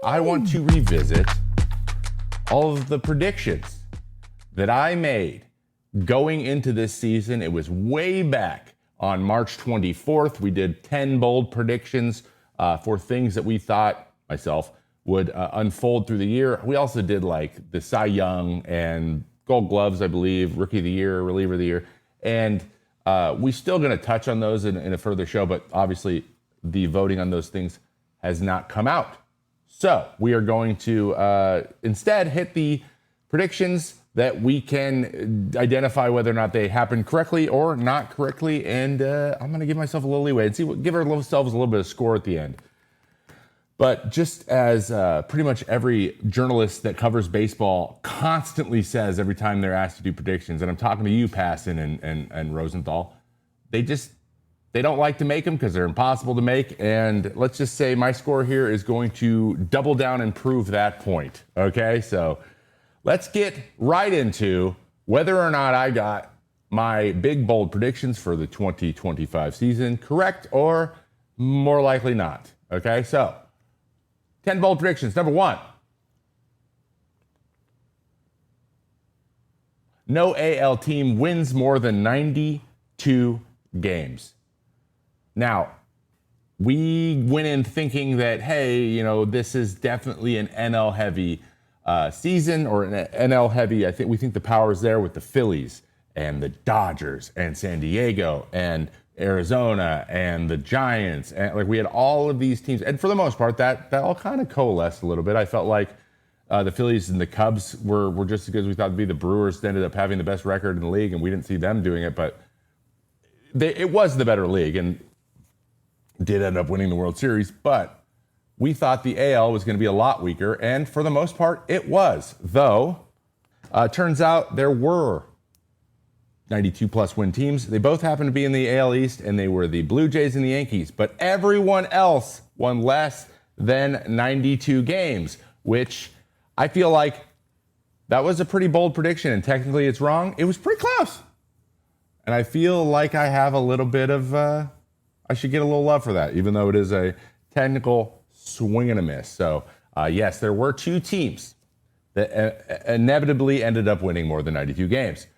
I want to revisit all of the predictions that I made going into this season. It was way back on March 24th. We did 10 bold predictions for things that we thought, myself, would unfold through the year. We also did like the Cy Young and Gold Gloves, I believe, Rookie of the Year, Reliever of the Year. And we're still going to touch on those in a further show, but obviously the voting on those things has not come out. So we are going to instead hit the predictions that we can identify whether or not they happened correctly or not correctly. And I'm going to give myself a little leeway and give ourselves a little bit of score at the end. But just as pretty much every journalist that covers baseball constantly says every time they're asked to do predictions, and I'm talking to you, Passon and Rosenthal, they don't like to make them because they're impossible to make. And let's just say my score here is going to double down and prove that point. Okay, so let's get right into whether or not I got my big bold predictions for the 2025 season correct or more likely not. Okay, so 10 bold predictions. Number 1. No AL team wins more than 92 games. Now, we went in thinking that, hey, this is definitely an NL heavy season, or an NL heavy. We think the power is there with the Phillies and the Dodgers and San Diego and Arizona and the Giants. And we had all of these teams. And for the most part, that all kind of coalesced a little bit. I felt like the Phillies and the Cubs were just as good as we thought to be. The Brewers ended up having the best record in the league, and we didn't see them doing it, but it was the better league and did end up winning the World Series. But we thought the AL was going to be a lot weaker, and for the most part, it was. Though, turns out there were 92-plus win teams. They both happened to be in the AL East, and they were the Blue Jays and the Yankees. But everyone else won less than 92 games, which I feel like that was a pretty bold prediction, and technically it's wrong. It was pretty close. And I feel like I have a little bit of, I should get a little love for that, even though it is a technical swing and a miss. So, yes, there were 2 teams that inevitably ended up winning more than 92 games.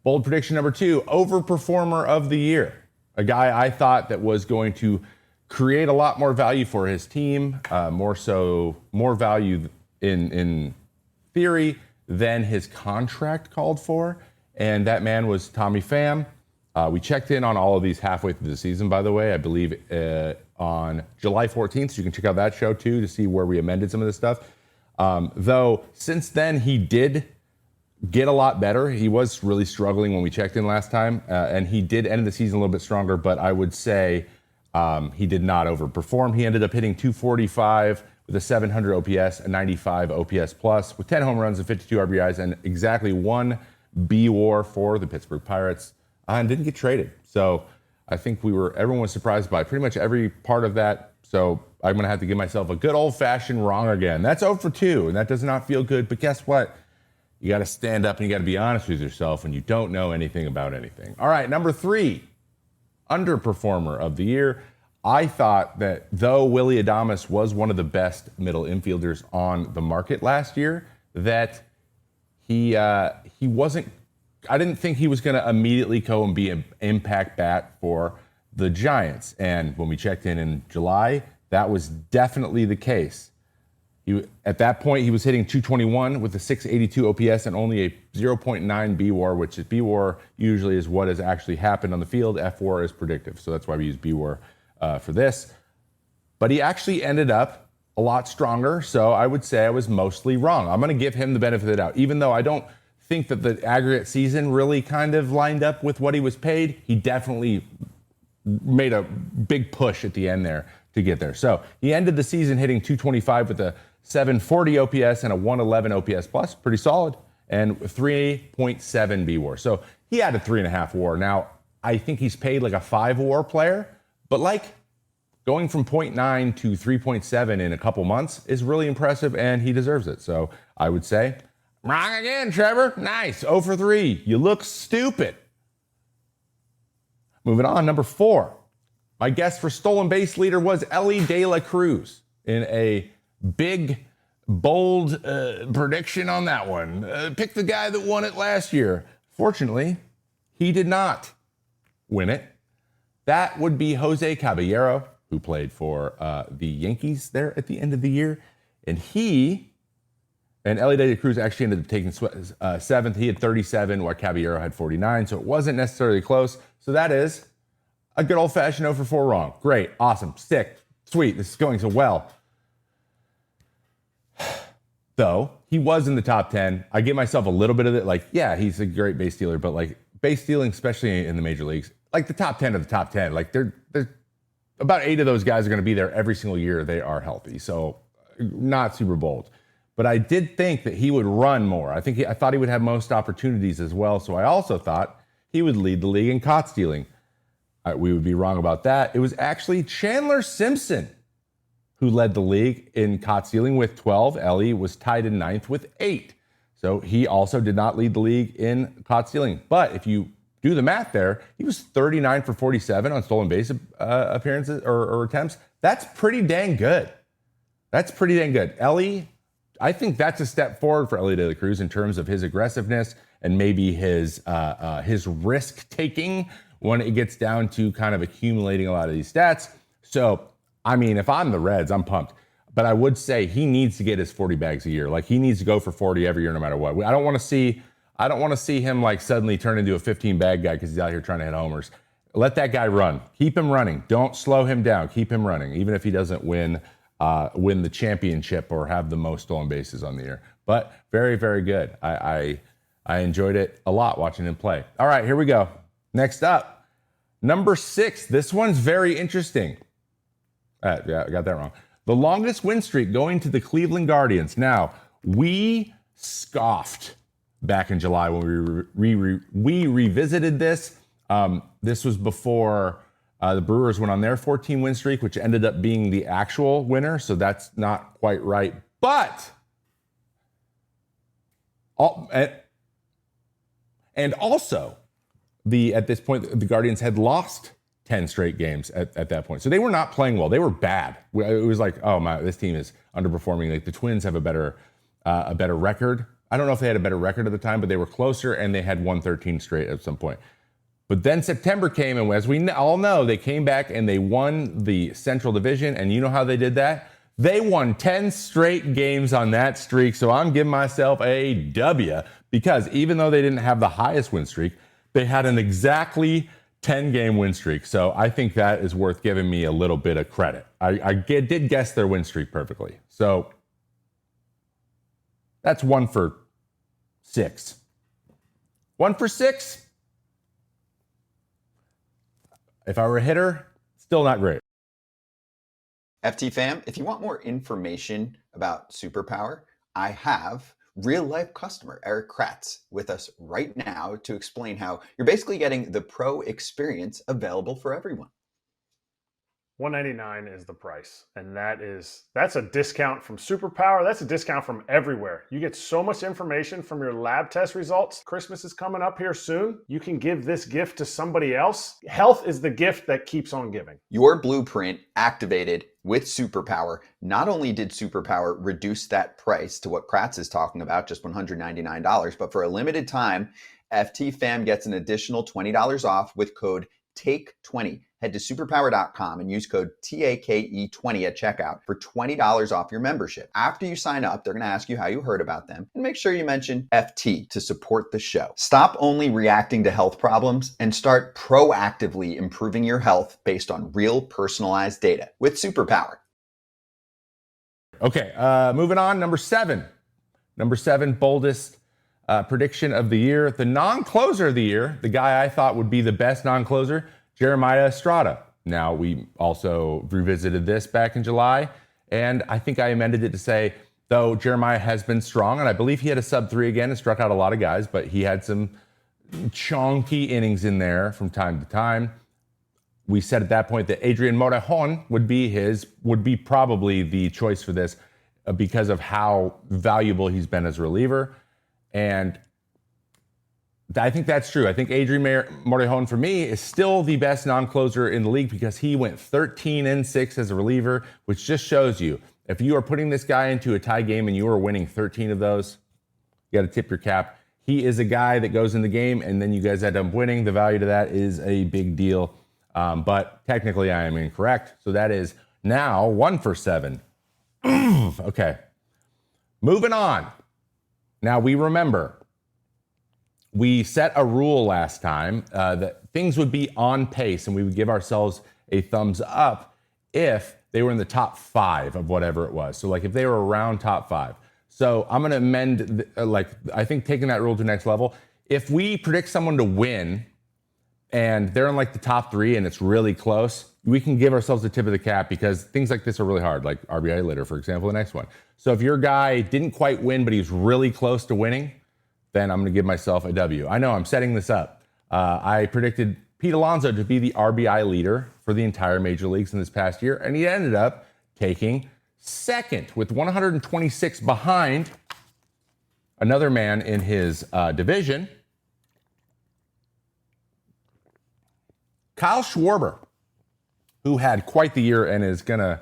Bold prediction number 2, overperformer of the year. A guy I thought that was going to create a lot more value for his team, more value in theory than his contract called for. And that man was Tommy Pham. We checked in on all of these halfway through the season, by the way, I believe on July 14th. So you can check out that show too to see where we amended some of this stuff. Though since then he did get a lot better. He was really struggling when we checked in last time, and he did end the season a little bit stronger, but I would say he did not overperform. He ended up hitting 245 with a 700 OPS, a 95 OPS plus, with 10 home runs and 52 RBIs, and exactly 1 B-WAR for the Pittsburgh Pirates, and didn't get traded. So I think everyone was surprised by pretty much every part of that. So I'm going to have to give myself a good old-fashioned wrong again. That's 0 for 2, and that does not feel good, but guess what? You got to stand up and you got to be honest with yourself when you don't know anything about anything. All right, number 3, underperformer of the year. I thought that though Willy Adames was one of the best middle infielders on the market last year, that he wasn't. I didn't think he was going to immediately go and be an impact bat for the Giants. And when we checked in July, that was definitely the case. At that point, he was hitting 221 with a 682 OPS and only a 0.9 B-WAR, which is B-WAR usually is what has actually happened on the field. F-WAR is predictive, so that's why we use B-WAR for this. But he actually ended up a lot stronger, so I would say I was mostly wrong. I'm going to give him the benefit of the doubt, even though I don't think that the aggregate season really kind of lined up with what he was paid. He definitely made a big push at the end there to get there. So he ended the season hitting 225 with a 740 OPS and a 111 OPS plus, pretty solid, and 3.7 B-WAR. So he had a 3.5 WAR. Now, I think he's paid like a 5 WAR player, but going from 0.9 to 3.7 in a couple months is really impressive, and he deserves it. So I would say, wrong again, Trevor. Nice, 0 for 3. You look stupid. Moving on, number 4. My guess for stolen base leader was Elly De La Cruz in a Big, bold prediction on that one. Pick the guy that won it last year. Fortunately, he did not win it. That would be Jose Caballero, who played for the Yankees there at the end of the year. And Elly De La Cruz actually ended up taking seventh. He had 37, while Caballero had 49, so it wasn't necessarily close. So that is a good old-fashioned 0 for 4 wrong. Great, awesome, sick, sweet. This is going so well. Though, he was in the top 10. I give myself a little bit of it. Like, yeah, he's a great base stealer, but like base stealing, especially in the major leagues, like the top 10 of the top 10, like they're about 8 of those guys are going to be there every single year they are healthy. So not super bold. But I did think that he would run more. I thought he would have most opportunities as well. So I also thought he would lead the league in caught stealing. We would be wrong about that. It was actually Chandler Simpson who led the league in caught stealing with 12. Elly was tied in 9th with 8. So he also did not lead the league in caught stealing. But if you do the math there, he was 39 for 47 on stolen base appearances or attempts. That's pretty dang good. Elly, I think that's a step forward for Elly De La Cruz in terms of his aggressiveness and maybe his risk taking when it gets down to kind of accumulating a lot of these stats. So, I mean, if I'm the Reds, I'm pumped. But I would say he needs to get his 40 bags a year. Like, he needs to go for 40 every year no matter what. I don't want to see him like suddenly turn into a 15 bag guy because he's out here trying to hit homers. Let that guy run. Keep him running. Don't slow him down. Keep him running, even if he doesn't win the championship or have the most stolen bases on the year. But very, very good. I enjoyed it a lot watching him play. All right, here we go. Next up, number 6. This one's very interesting. Yeah, I got that wrong. The longest win streak going to the Cleveland Guardians. Now, we scoffed back in July when we revisited this. This was before the Brewers went on their 14-win streak, which ended up being the actual winner, so that's not quite right. But, and also, at this point, the Guardians had lost 10 straight games at that point. So they were not playing well. They were bad. It was like, oh my, this team is underperforming. Like, the Twins have a better record. I don't know if they had a better record at the time, but they were closer and they had won 13 straight at some point. But then September came, and as we all know, they came back and they won the Central Division. And you know how they did that? They won 10 straight games on that streak. So I'm giving myself a W, because even though they didn't have the highest win streak, they had an exactly 10-game win streak. So I think that is worth giving me a little bit of credit. I did guess their win streak perfectly. So that's 1 for 6. 1 for 6? If I were a hitter, still not great. FT fam, if you want more information about Superpower, I have real-life customer Eric Kratz with us right now to explain how you're basically getting the pro experience available for everyone. $199 is the price, and that's a discount from Superpower. That's a discount from everywhere. You get so much information from your lab test results. Christmas is coming up here soon. You can give this gift to somebody else. Health is the gift that keeps on giving. Your blueprint activated with Superpower. Not only did Superpower reduce that price to what Kratz is talking about, just $199, but for a limited time, FT fam gets an additional $20 off with code TAKE20. Head to superpower.com and use code TAKE20 at checkout for $20 off your membership. After you sign up, they're going to ask you how you heard about them, and make sure you mention FT to support the show. Stop only reacting to health problems and start proactively improving your health based on real personalized data with Superpower. Okay, moving on. Number 7, boldest prediction of the year. The non-closer of the year, the guy I thought would be the best non-closer, Jeremiah Estrada. Now, we also revisited this back in July, and I think I amended it to say, though Jeremiah has been strong, and I believe he had a sub-3 again and struck out a lot of guys, but he had some chunky innings in there from time to time. We said at that point that Adrian Morejon would be probably the choice for this because of how valuable he's been as a reliever. And I think that's true. I think Adrian Morejon, for me, is still the best non-closer in the league because he went 13-6 as a reliever, which just shows you If you are putting this guy into a tie game and you are winning 13 of those, you got to tip your cap. He is a guy that goes in the game and then you guys end up winning. The value to that is a big deal. But technically I am incorrect. So that is now 1 for 7. Okay. Moving on. Now we remember we set a rule last time that things would be on pace and we would give ourselves a thumbs up if they were in the top 5 of whatever it was. So like if they were around top 5. So I'm going to amend, I think taking that rule to the next level. If we predict someone to win and they're in like the top 3 and it's really close, we can give ourselves a tip of the cap because things like this are really hard, like RBI leader, for example, the next one. So if your guy didn't quite win, but he's really close to winning, then I'm going to give myself a W. I know I'm setting this up. I predicted Pete Alonso to be the RBI leader for the entire major leagues in this past year, and he ended up taking second with 126 behind another man in his division, Kyle Schwarber, who had quite the year and is going to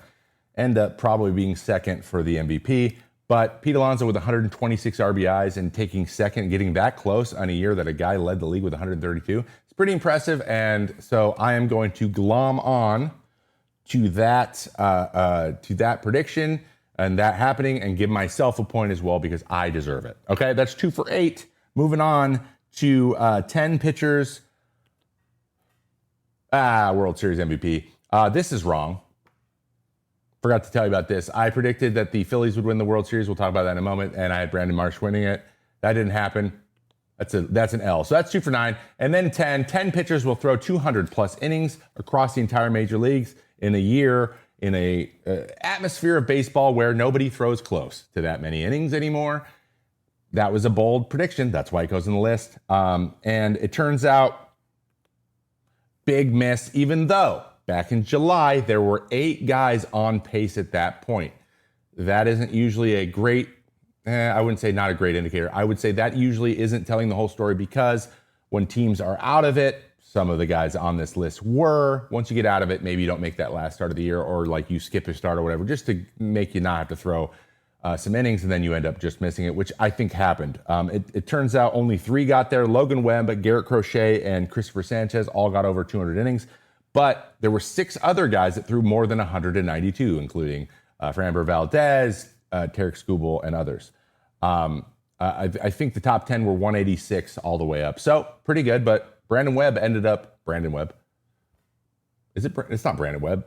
end up probably being second for the MVP. But Pete Alonso with 126 RBIs and taking second, getting that close on a year that a guy led the league with 132. It's pretty impressive. And so I am going to glom on to that prediction and that happening and give myself a point as well because I deserve it. Okay, that's 2 for 8. Moving on to 10 pitchers. World Series MVP. This is wrong. Forgot to tell you about this. I predicted that the Phillies would win the World Series. We'll talk about that in a moment. And I had Brandon Marsh winning it. That didn't happen. That's an L. So that's 2 for 9. And then 10 pitchers will throw 200 plus innings across the entire major leagues in a year, in a atmosphere of baseball where nobody throws close to that many innings anymore. That was a bold prediction. That's why it goes in the list. And it turns out, big miss, even though back in July, there were 8 guys on pace at that point. That isn't usually a great, I wouldn't say not a great indicator. I would say that usually isn't telling the whole story because when teams are out of it, some of the guys on this list were. Once you get out of it, maybe you don't make that last start of the year or like you skip a start or whatever, just to make you not have to throw some innings and then you end up just missing it, which I think happened. It turns out only 3 got there. Logan Webb, Garrett Crochet, and Christopher Sanchez all got over 200 innings. But there were 6 other guys that threw more than 192, including Framber Valdez, Tarek Skubal, and others. I think the top 10 were 186 all the way up. So pretty good, but Brandon Webb ended up... Brandon Webb? It's not Brandon Webb.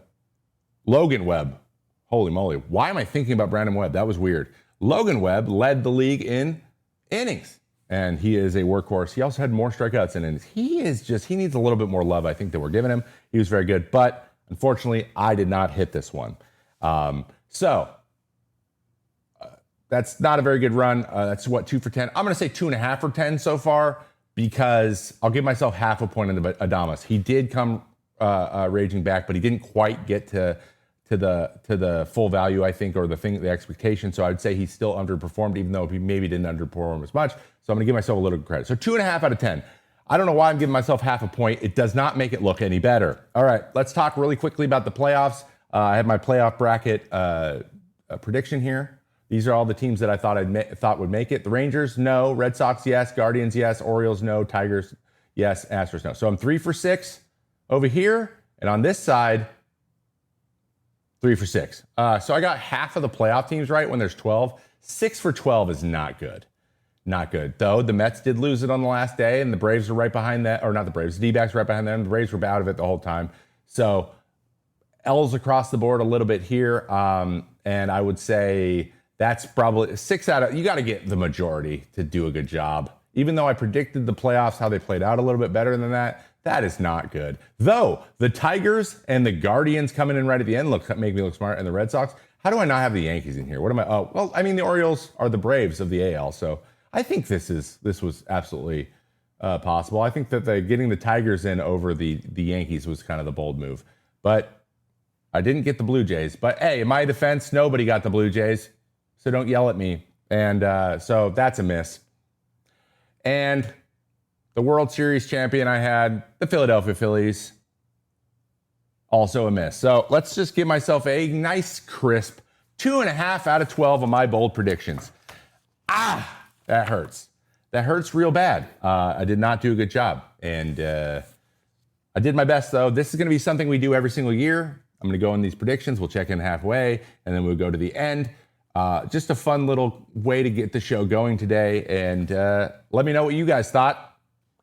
Logan Webb. Holy moly. Why am I thinking about Brandon Webb? That was weird. Logan Webb led the league in innings. And he is a workhorse. He also had more strikeouts in innings. He needs a little bit more love, I think, than we're giving him. He was very good. But unfortunately, I did not hit this one. That's not a very good run. That's 2 for 10. I'm going to say 2.5 for 10 so far because I'll give myself half a point in the Adames. He did come raging back, but he didn't quite get to the full value, I think, or the expectation. So I'd say he still underperformed, even though he maybe didn't underperform as much. So I'm going to give myself a little credit. So 2.5 out of 10. I don't know why I'm giving myself half a point. It does not make it look any better. All right, let's talk really quickly about the playoffs. I have my playoff bracket prediction here. These are all the teams that I thought would make it. The Rangers, no. Red Sox, yes. Guardians, yes. Orioles, no. Tigers, yes. Astros, no. So I'm 3 for 6 over here. And on this side, 3 for 6. So I got half of the playoff teams right when there's 12. 6 for 12 is not good. Not good. Though the Mets did lose it on the last day, and the Braves were right behind that. Or not the Braves. The D-backs right behind them. The Braves were out of it the whole time. So L's across the board a little bit here. And I would say that's probably 6 out of... You got to get the majority to do a good job. Even though I predicted the playoffs, how they played out a little bit better than that, that is not good. Though the Tigers and the Guardians coming in right at the end make me look smart, and the Red Sox. How do I not have the Yankees in here? What am I? Oh, well, I mean, the Orioles are the Braves of the AL, so I think this was absolutely possible. I think that getting the Tigers in over the Yankees was kind of the bold move. But I didn't get the Blue Jays. But hey, in my defense, nobody got the Blue Jays, so don't yell at me. And so that's a miss. And the World Series champion I had, the Philadelphia Phillies, also a miss. So let's just give myself a nice, crisp 2.5 out of 12 of my bold predictions. That hurts. That hurts real bad. I did not do a good job. And I did my best, though. This is going to be something we do every single year. I'm going to go in these predictions. We'll check in halfway, and then we'll go to the end. Just a fun little way to get the show going today. And let me know what you guys thought.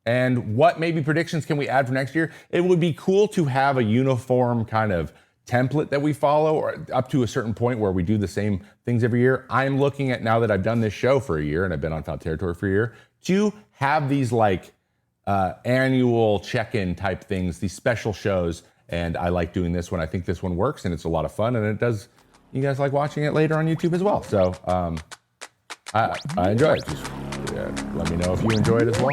And what maybe predictions can we add for next year? It would be cool to have a uniform kind of template that we follow, or up to a certain point where we do the same things every year. I'm looking at, now that I've done this show for a year and I've been on Foul Territory for a year, to have these like annual check-in type things, these special shows. And I like doing this one. I think this one works and it's a lot of fun, and it does. You guys like watching it later on YouTube as well. So I enjoy it. Just let me know if you enjoy it as well.